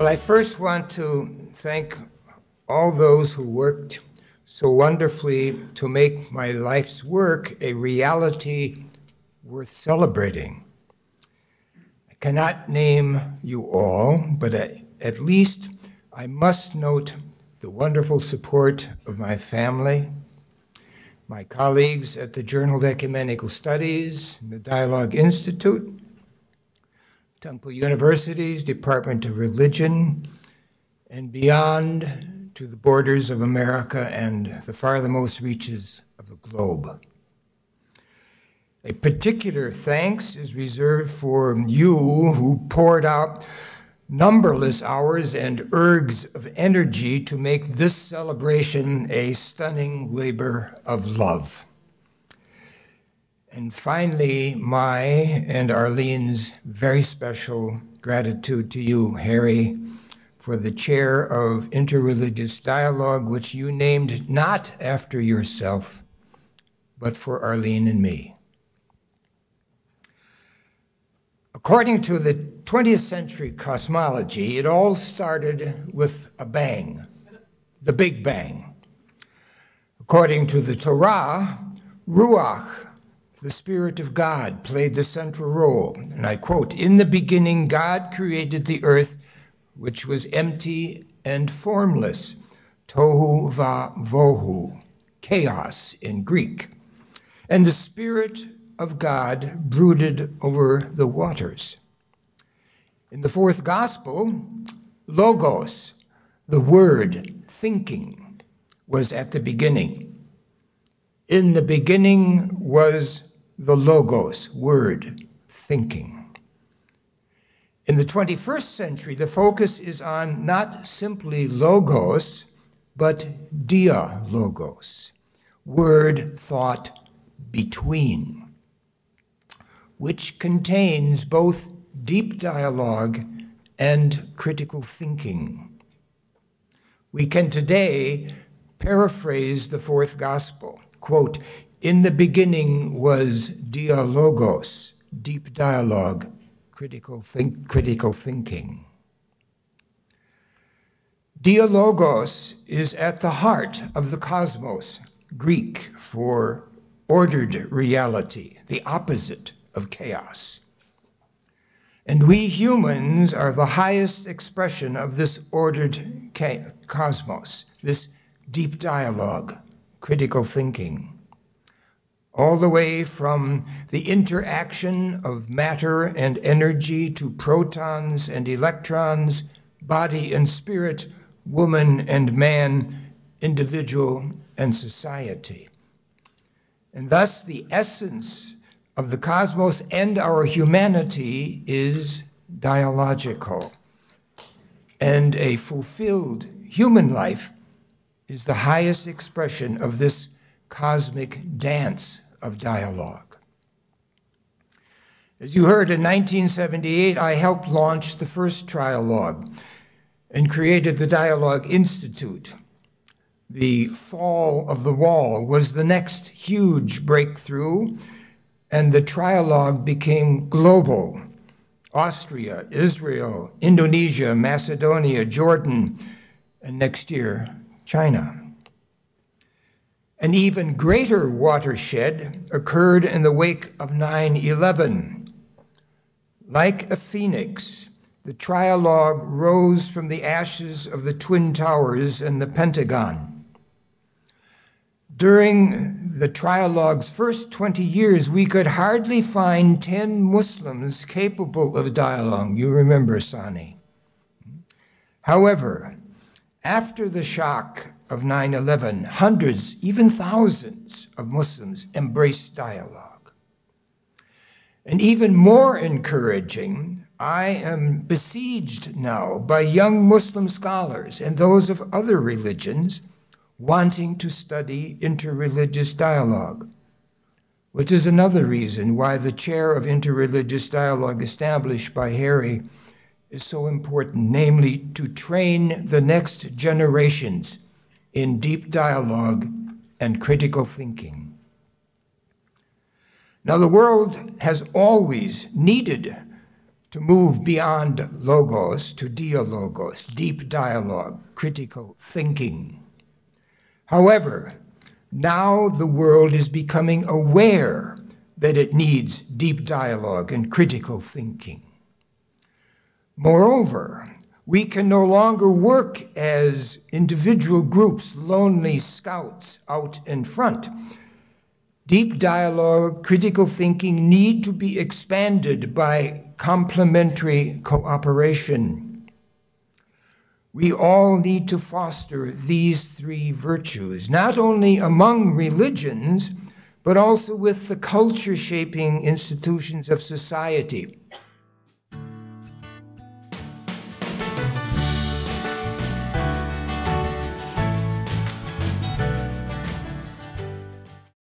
Well, I first want to thank all those who worked so wonderfully to make my life's work a reality worth celebrating. I cannot name you all, but at least I must note the wonderful support of my family, my colleagues at the Journal of Ecumenical Studies, the Dialogue Institute, Temple University's Department of Religion, and beyond to the borders of America and the farthermost reaches of the globe. A particular thanks is reserved for you who poured out numberless hours and ergs of energy to make this celebration a stunning labor of love. And finally, my and Arlene's very special gratitude to you, Harry, for the chair of Interreligious Dialogue, which you named not after yourself, but for Arlene and me. According to the 20th century cosmology, it all started with a bang, the Big Bang. According to the Torah, Ruach, the Spirit of God, played the central role. And I quote, "In the beginning, God created the earth, which was empty and formless, tohu va vohu, chaos in Greek. And the Spirit of God brooded over the waters." In the fourth gospel, logos, the word, thinking, was at the beginning. In the beginning was the logos, word, thinking. In the 21st century, the focus is on not simply logos, but dialogos, word, thought, between, which contains both deep dialogue and critical thinking. We can today paraphrase the fourth gospel, quote, "In the beginning was dialogos, deep dialogue, critical thinking." Dialogos is at the heart of the cosmos, Greek for ordered reality, the opposite of chaos. And we humans are the highest expression of this ordered cosmos, this deep dialogue, critical thinking, all the way from the interaction of matter and energy to protons and electrons, body and spirit, woman and man, individual and society. And thus the essence of the cosmos and our humanity is dialogical. And a fulfilled human life is the highest expression of this cosmic dance of dialogue. As you heard, in 1978, I helped launch the first trialogue and created the Dialogue Institute. The fall of the wall was the next huge breakthrough, and the trialogue became global. Austria, Israel, Indonesia, Macedonia, Jordan, and next year, China. An even greater watershed occurred in the wake of 9/11. Like a phoenix, the trialogue rose from the ashes of the Twin Towers and the Pentagon. During the trialogue's first 20 years, we could hardly find 10 Muslims capable of dialogue. You remember Sani. However, after the shock of 9/11, hundreds, even thousands of Muslims embraced dialogue. And even more encouraging, I am besieged now by young Muslim scholars and those of other religions wanting to study interreligious dialogue, which is another reason why the chair of Interreligious Dialogue established by Harry is so important, namely to train the next generations in deep dialogue and critical thinking. Now, the world has always needed to move beyond logos to dialogos, deep dialogue, critical thinking. However, now the world is becoming aware that it needs deep dialogue and critical thinking. Moreover, we can no longer work as individual groups, lonely scouts out in front. Deep dialogue, critical thinking need to be expanded by complementary cooperation. We all need to foster these three virtues, not only among religions, but also with the culture-shaping institutions of society.